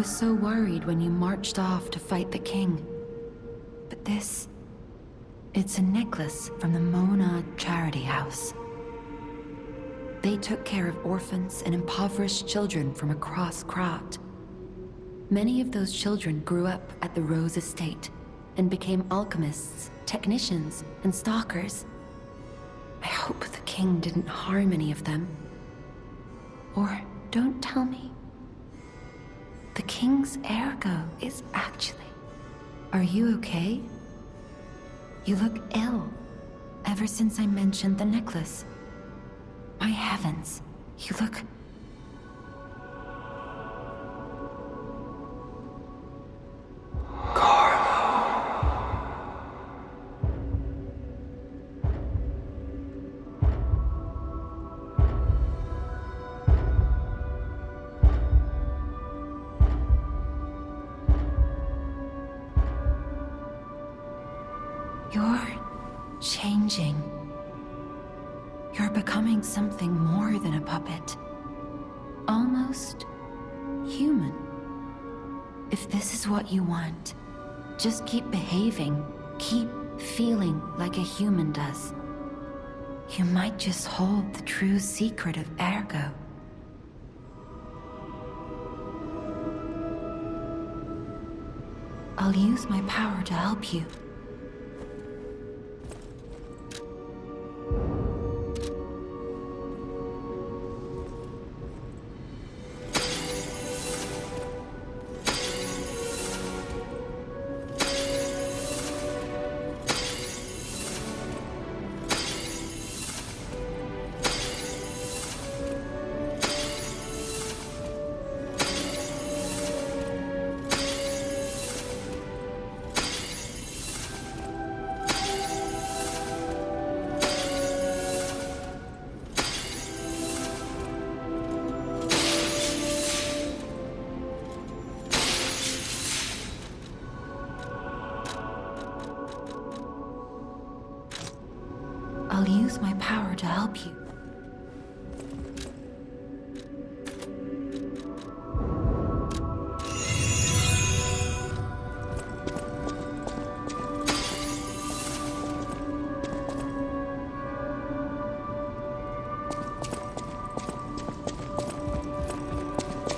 was so worried when you marched off to fight the king. But this... it's a necklace from the Mona Charity House. They took care of orphans and impoverished children from across Krat. Many of those children grew up at the Rose Estate and became alchemists, technicians, and stalkers. I hope the king didn't harm any of them. Or don't tell me. The king's ergo is actually... Are you okay? You look ill, ever since I mentioned the necklace. My heavens, you look... You're changing. You're becoming something more than a puppet. Almost human. If this is what you want, just keep behaving, keep feeling like a human does. You might just hold the true secret of Ergo. I'll use my power to help you. I'll use my power to help you.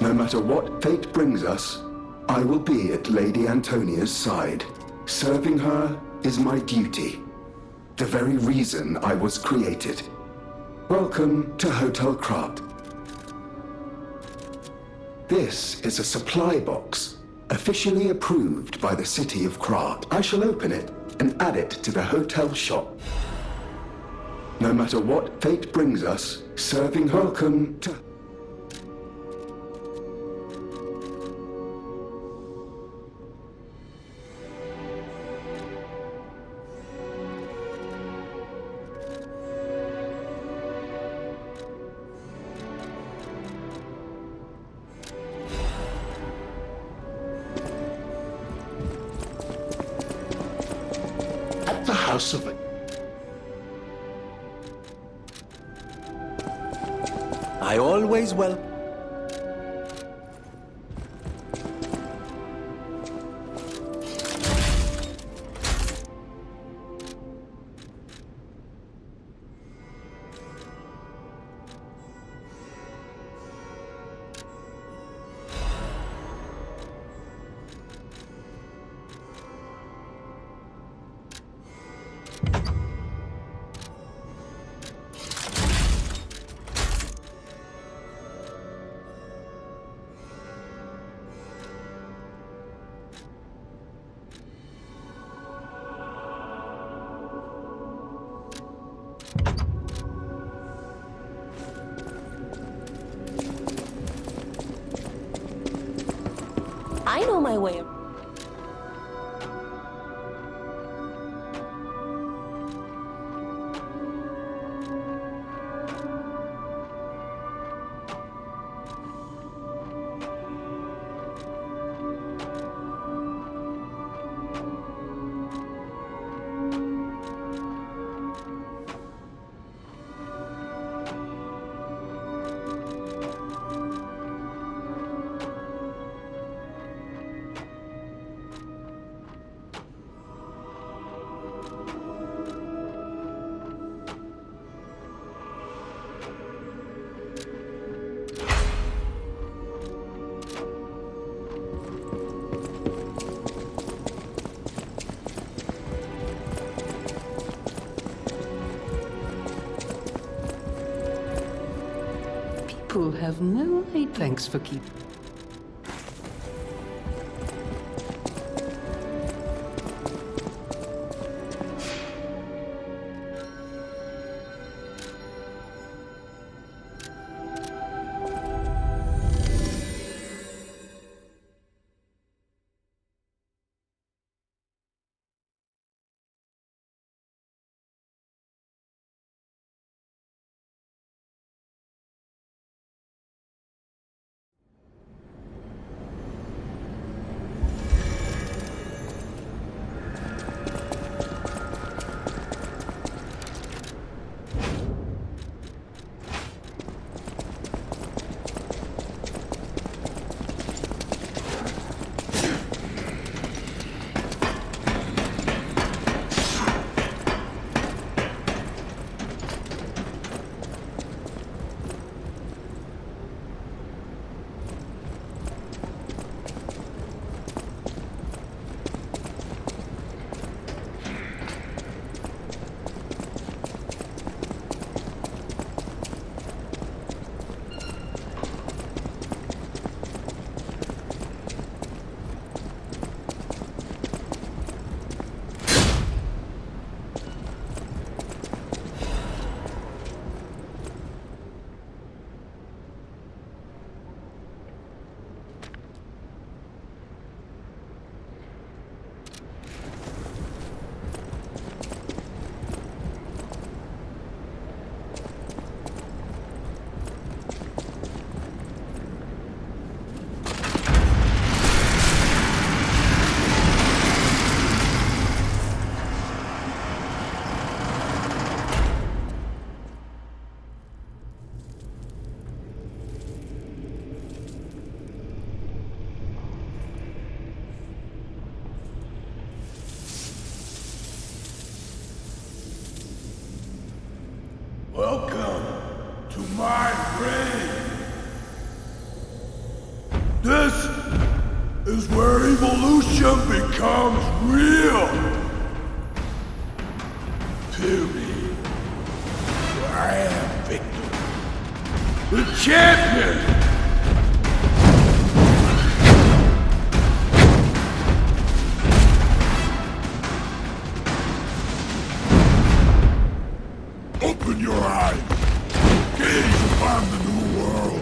No matter what fate brings us, I will be at Lady Antonia's side. Serving her is my duty. The very reason I was created. Welcome to Hotel Krat. This is a supply box, officially approved by the city of Krat. I shall open it and add it to the hotel shop. No matter what fate brings us, serving welcome to... House of it. I always will. I know my way. People have no thanks for keep. Welcome to my grave. This is where evolution becomes real. Feel me. I am Victor, the champion. Open your eyes. Gaze upon the new world.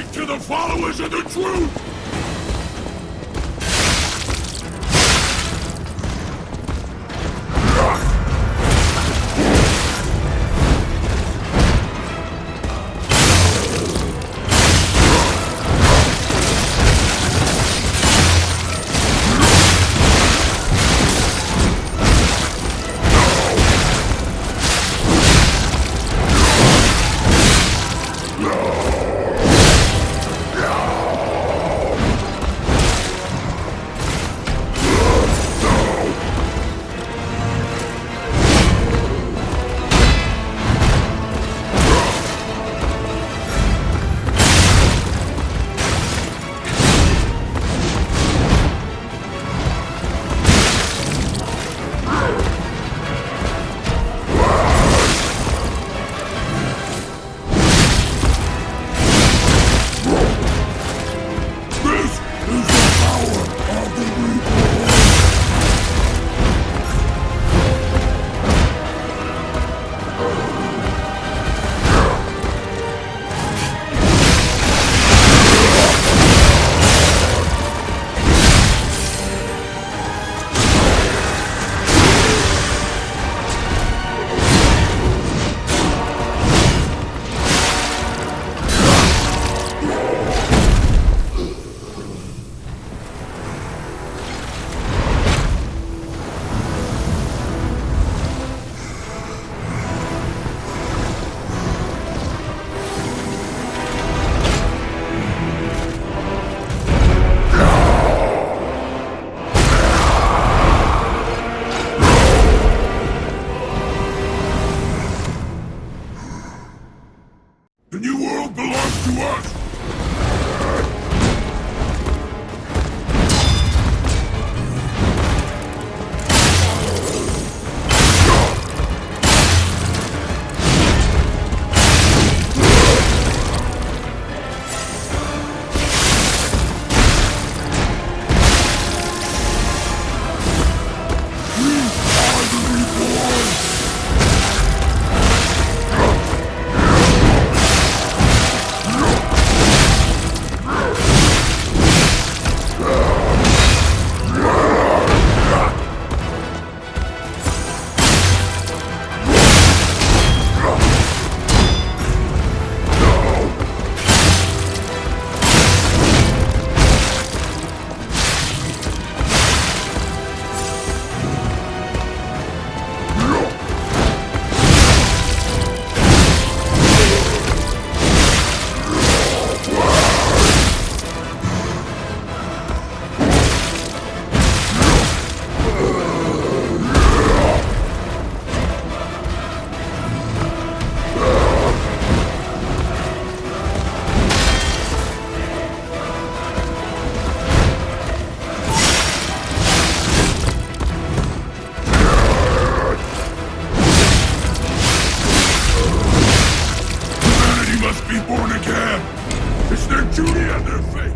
fight to the followers of the truth! The new world belongs to us! Be born again! It's their duty and their fate!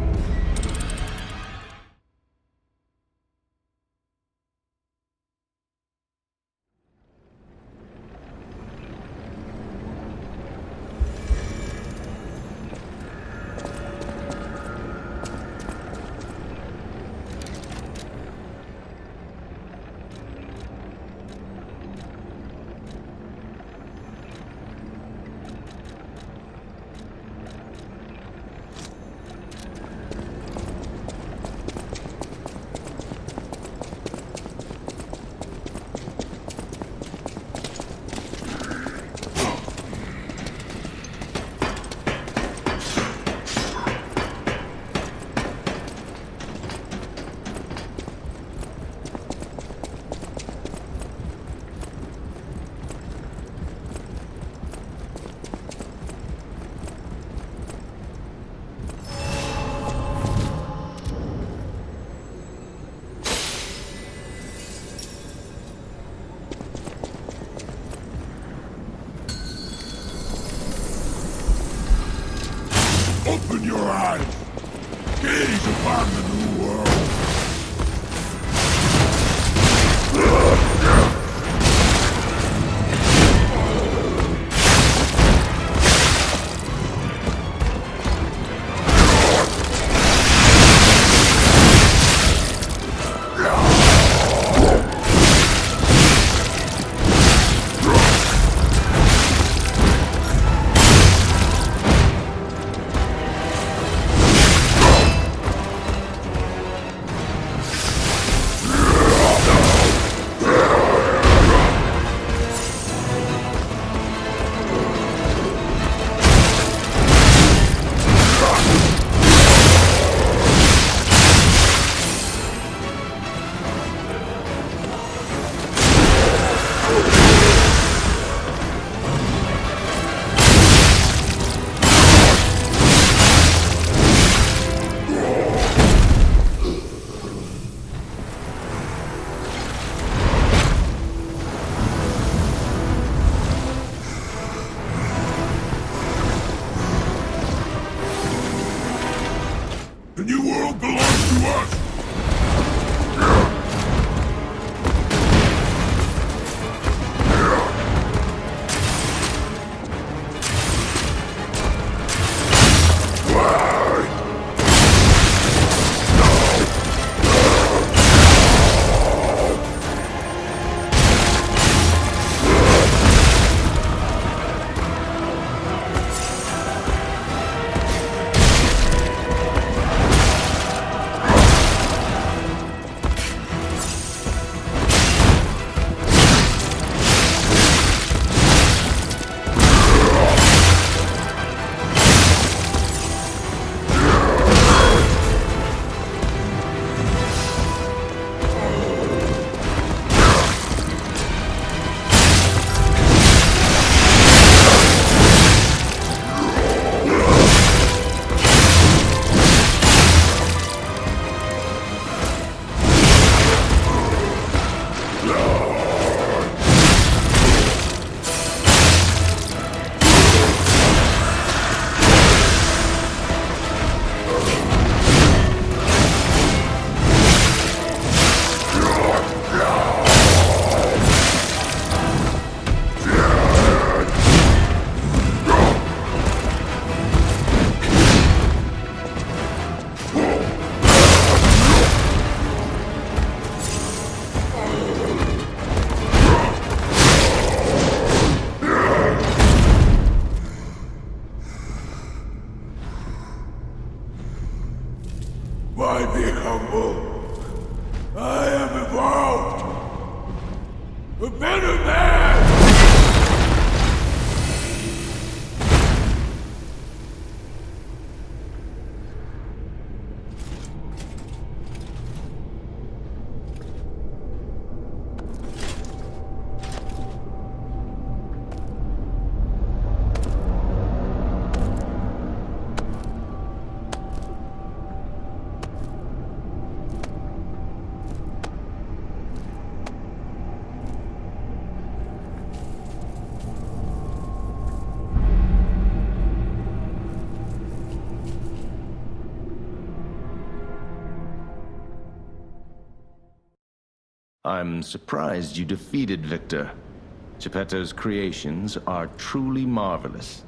Open your eyes! Gaze upon the new world! I'm surprised you defeated Victor. Geppetto's creations are truly marvelous.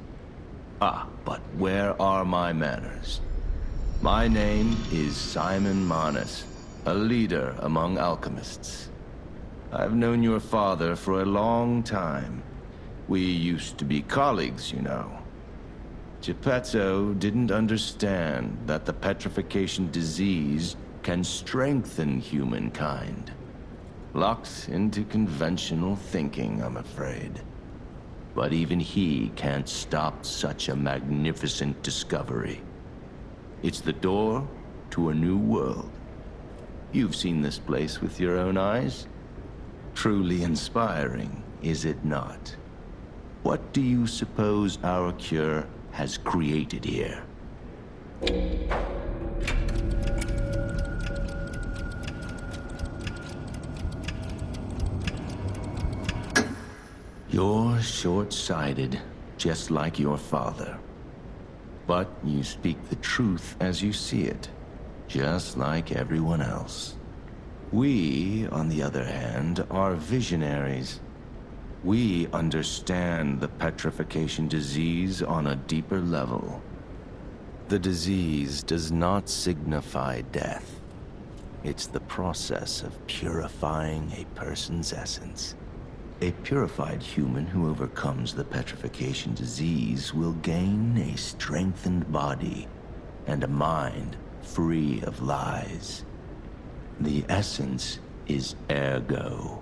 Ah, but where are my manners? My name is Simon Manus, a leader among alchemists. I've known your father for a long time. We used to be colleagues, you know. Geppetto didn't understand that the petrification disease can strengthen humankind. Locked into conventional thinking, I'm afraid. But even he can't stop such a magnificent discovery. It's the door to a new world. You've seen this place with your own eyes. Truly inspiring, is it not? What do you suppose our cure has created here? You're short-sighted, just like your father. But you speak the truth as you see it, just like everyone else. We, on the other hand, are visionaries. We understand the petrification disease on a deeper level. The disease does not signify death. It's the process of purifying a person's essence. A purified human who overcomes the petrification disease will gain a strengthened body and a mind free of lies. The essence is ergo.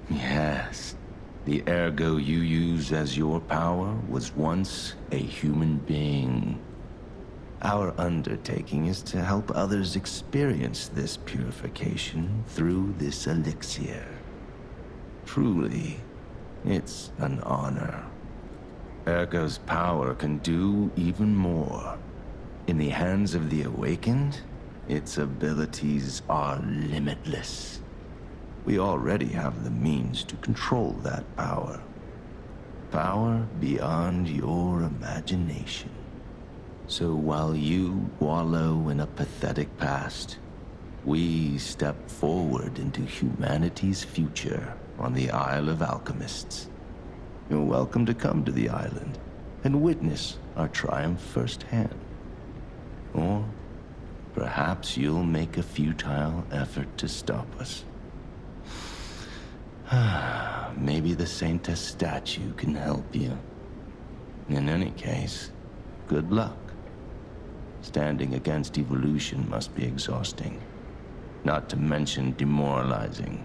Yes, the ergo you use as your power was once a human being. Our undertaking is to help others experience this purification through this elixir. Truly, it's an honor. Ergo's power can do even more. In the hands of the awakened, its abilities are limitless. We already have the means to control that power. Power beyond your imagination. So while you wallow in a pathetic past, we step forward into humanity's future on the Isle of Alchemists. You're welcome to come to the island and witness our triumph firsthand. Or perhaps you'll make a futile effort to stop us. Maybe the Saintess statue can help you. In any case, good luck. Standing against evolution must be exhausting, not to mention demoralizing.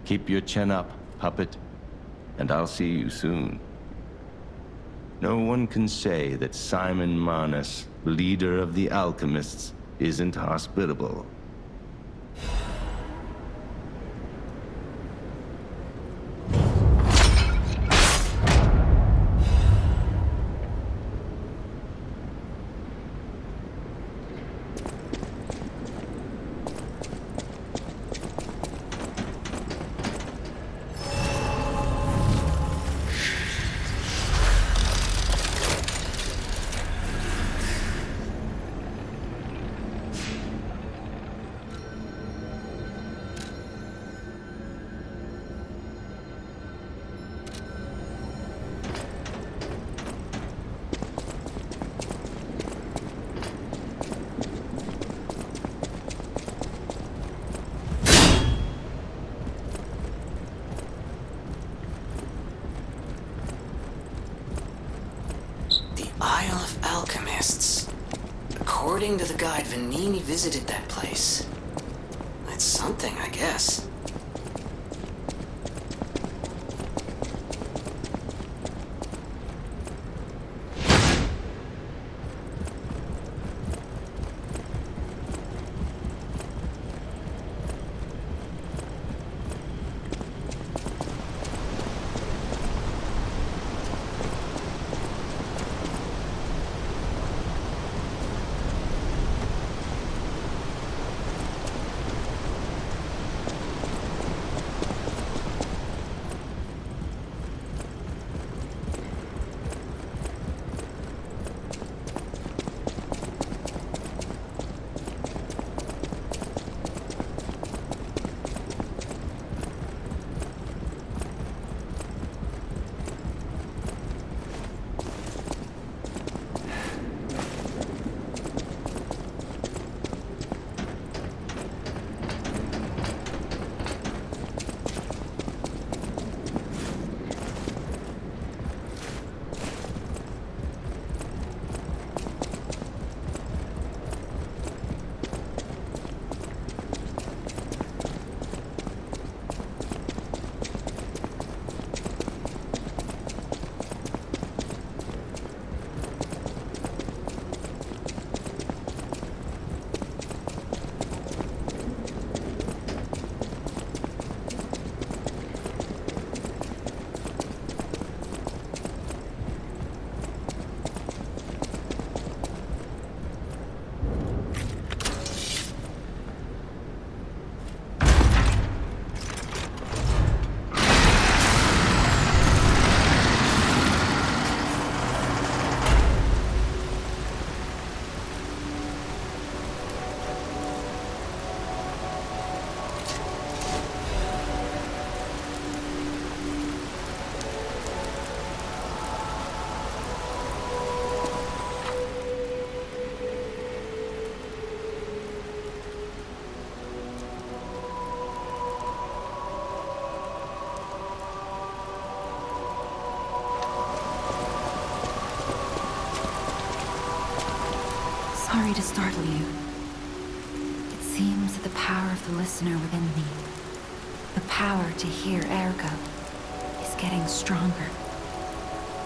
Keep your chin up, puppet, and I'll see you soon. No one can say that Simon Manus, leader of the alchemists, isn't hospitable. Isle of Alchemists. According to the guide, Vanini visited that place. That's something, I guess. Sorry to startle you. It seems that the power of the listener within me, the power to hear ergo, is getting stronger.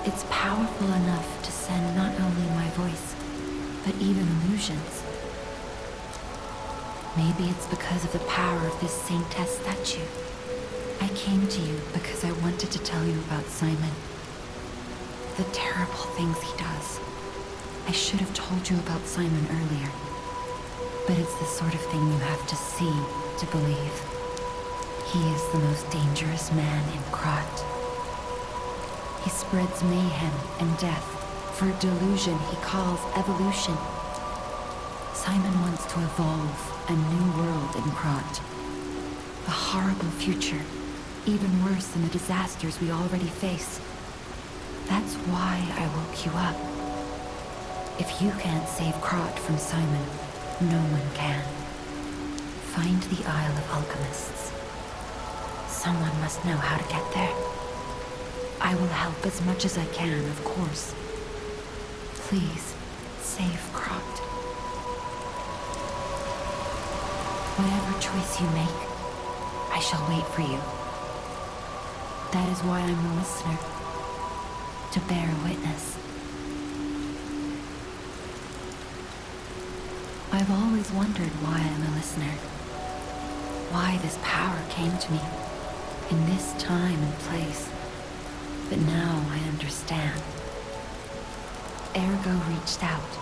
It's powerful enough to send not only my voice, but even illusions. Maybe it's because of the power of this Saintess statue. I came to you because I wanted to tell you about Simon. The terrible things he does. I should have told you about Simon earlier. But it's the sort of thing you have to see to believe. He is the most dangerous man in Krat. He spreads mayhem and death for a delusion he calls evolution. Simon wants to evolve a new world in Krat. A horrible future, even worse than the disasters we already face. That's why I woke you up. If you can't save Krat from Simon, no one can. Find the Isle of Alchemists. Someone must know how to get there. I will help as much as I can, of course. Please, save Krat. Whatever choice you make, I shall wait for you. That is why I'm a listener. To bear witness. I've always wondered why I'm a listener. Why this power came to me, in this time and place. But now I understand. Ergo reached out,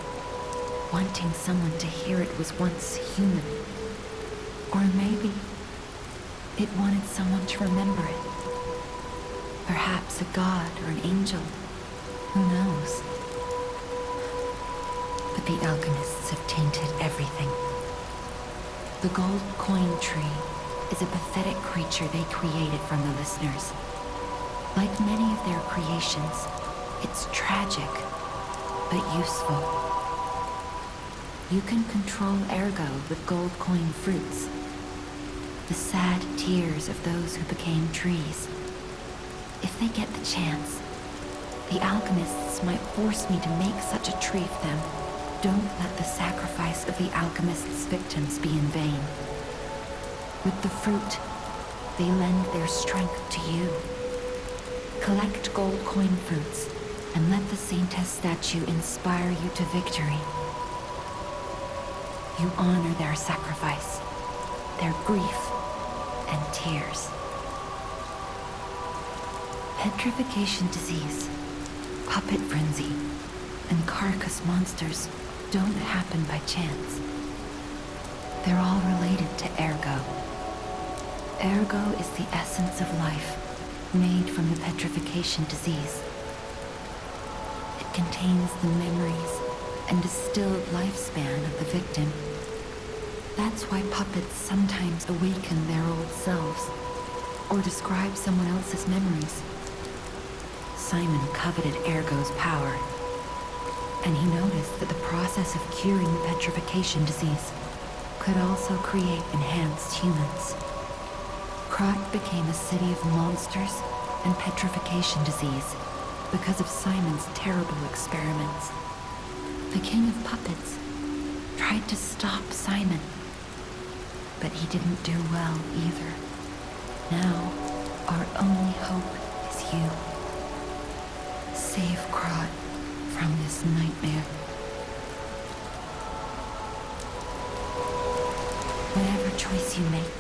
wanting someone to hear it was once human. Or maybe it wanted someone to remember it. Perhaps a god or an angel. Who knows? But the alchemists have tainted everything. The gold coin tree is a pathetic creature they created from the listeners. Like many of their creations, it's tragic, but useful. You can control ergo with gold coin fruits. The sad tears of those who became trees. If they get the chance, the alchemists might force me to make such a tree for them. Don't let the sacrifice of the alchemists' victims be in vain. With the fruit, they lend their strength to you. Collect gold coin fruits, and let the Saintess statue inspire you to victory. You honor their sacrifice, their grief, and tears. Petrification disease, puppet frenzy, and carcass monsters don't happen by chance. They're all related to ergo. Ergo is the essence of life, made from the petrification disease. It contains the memories and distilled lifespan of the victim. That's why puppets sometimes awaken their old selves, or describe someone else's memories. Simon coveted Ergo's power, and he noticed that the process of curing the petrification disease could also create enhanced humans. Krat became a city of monsters and petrification disease because of Simon's terrible experiments. The king of puppets tried to stop Simon, but he didn't do well either. Now, our only hope is you. Save Krat from this nightmare. Whatever choice you make,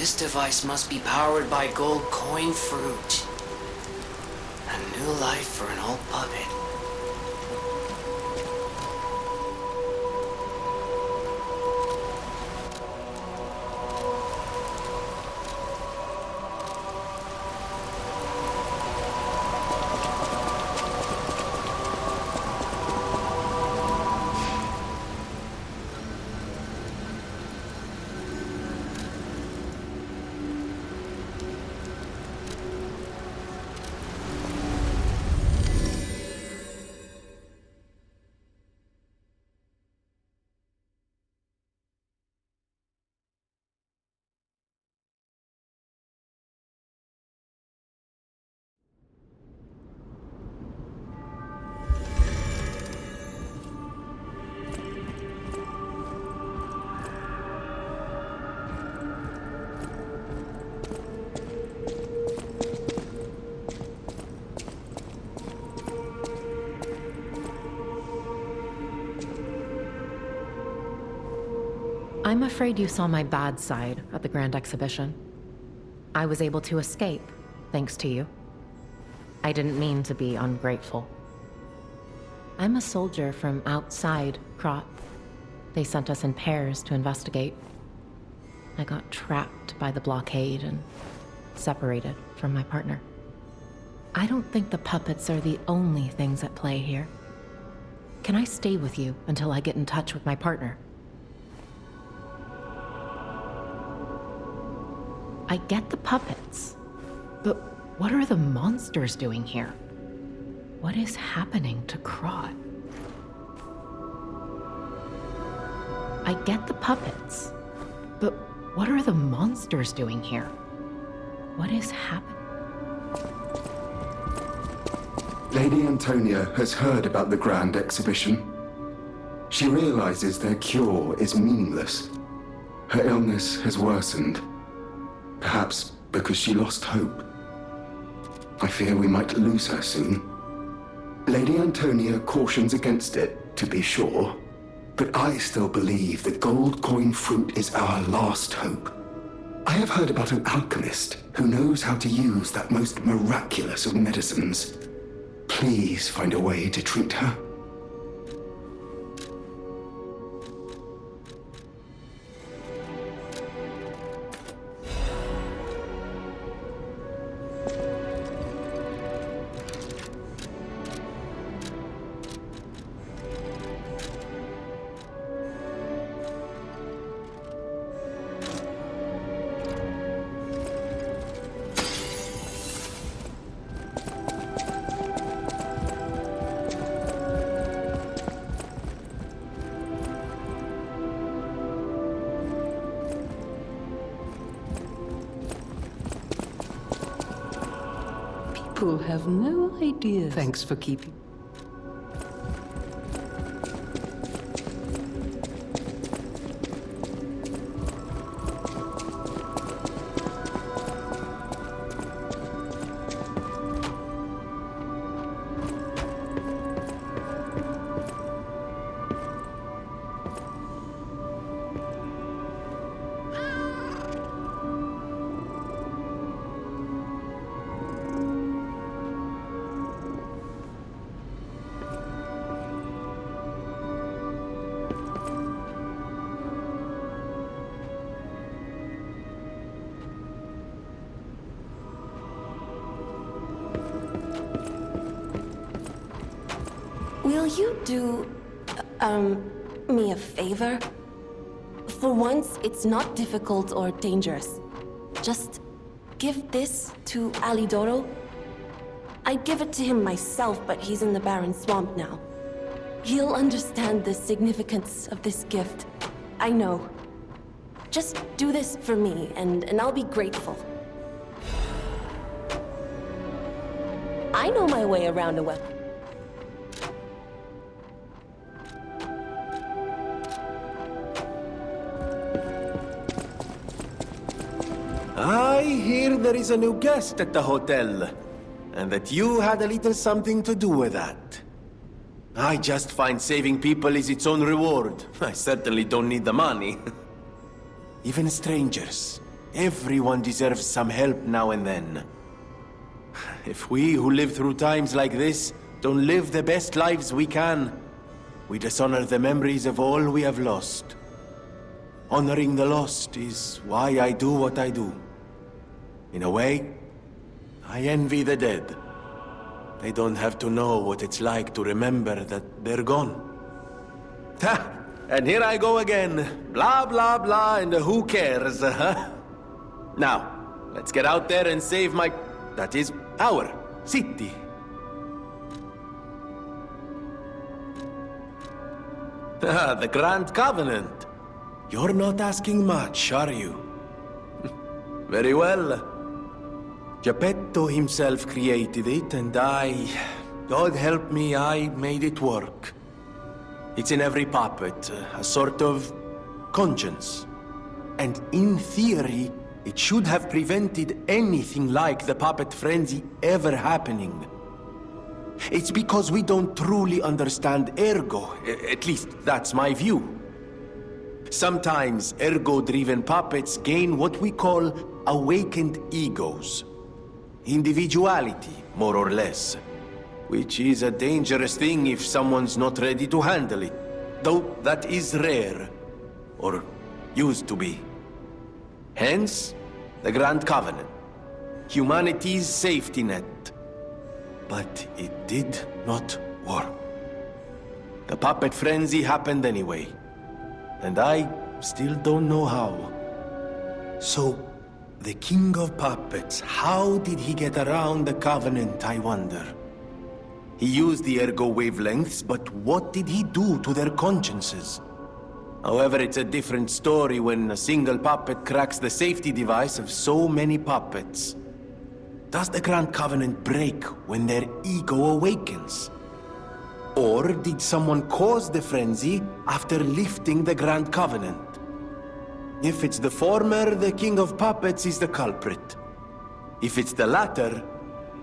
This device must be powered by gold coin fruit. A new life for an old puppet. I'm afraid you saw my bad side at the Grand Exhibition. I was able to escape, thanks to you. I didn't mean to be ungrateful. I'm a soldier from outside Krat. They sent us in pairs to investigate. I got trapped by the blockade and separated from my partner. I don't think the puppets are the only things at play here. Can I stay with you until I get in touch with my partner? I get the puppets, but what are the monsters doing here? What is happening to Krat? I get the puppets, but what are the monsters doing here? What is happening? Lady Antonia has heard about the Grand Exhibition. She realizes their cure is meaningless. Her illness has worsened. Perhaps because she lost hope. I fear we might lose her soon. Lady Antonia cautions against it, to be sure. But I still believe the gold coin fruit is our last hope. I have heard about an alchemist who knows how to use that most miraculous of medicines. Please find a way to treat her. People have no idea. Thanks for keeping. Will you do, me a favor? For once, it's not difficult or dangerous. Just give this to Alidoro. I'd give it to him myself, but he's in the Barren Swamp now. He'll understand the significance of this gift. I know. Just do this for me, and I'll be grateful. I know my way around a weapon. I hear there is a new guest at the hotel, and that you had a little something to do with that. I just find saving people is its own reward. I certainly don't need the money. Even strangers. Everyone deserves some help now and then. If we who live through times like this don't live the best lives we can, we dishonor the memories of all we have lost. Honoring the lost is why I do what I do. In a way, I envy the dead. They don't have to know what it's like to remember that they're gone. Ha! And here I go again. Blah, blah, blah, and who cares, huh? Now, let's get out there and save my... that is, our city. The Grand Covenant. You're not asking much, are you? Very well. Geppetto himself created it, and God help me, I made it work. It's in every puppet, a sort of conscience. And in theory, it should have prevented anything like the puppet frenzy ever happening. It's because we don't truly understand Ergo, at least that's my view. Sometimes ergo-driven puppets gain what we call awakened egos. Individuality, more or less. Which is a dangerous thing if someone's not ready to handle it. Though that is rare. Or used to be. Hence, the Grand Covenant. Humanity's safety net. But it did not work. The puppet frenzy happened anyway. And I still don't know how. So, the King of Puppets, how did he get around the Covenant, I wonder? He used the ergo wavelengths, but what did he do to their consciences? However, it's a different story when a single puppet cracks the safety device of so many puppets. Does the Grand Covenant break when their ego awakens? Or did someone cause the frenzy after lifting the Grand Covenant? If it's the former, the King of Puppets is the culprit. If it's the latter,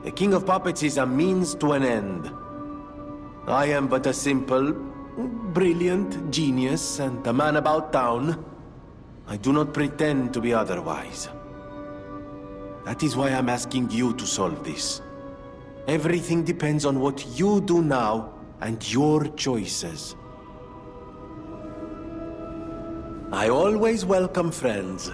the King of Puppets is a means to an end. I am but a simple, brilliant genius and a man about town. I do not pretend to be otherwise. That is why I'm asking you to solve this. Everything depends on what you do now and your choices. I always welcome friends.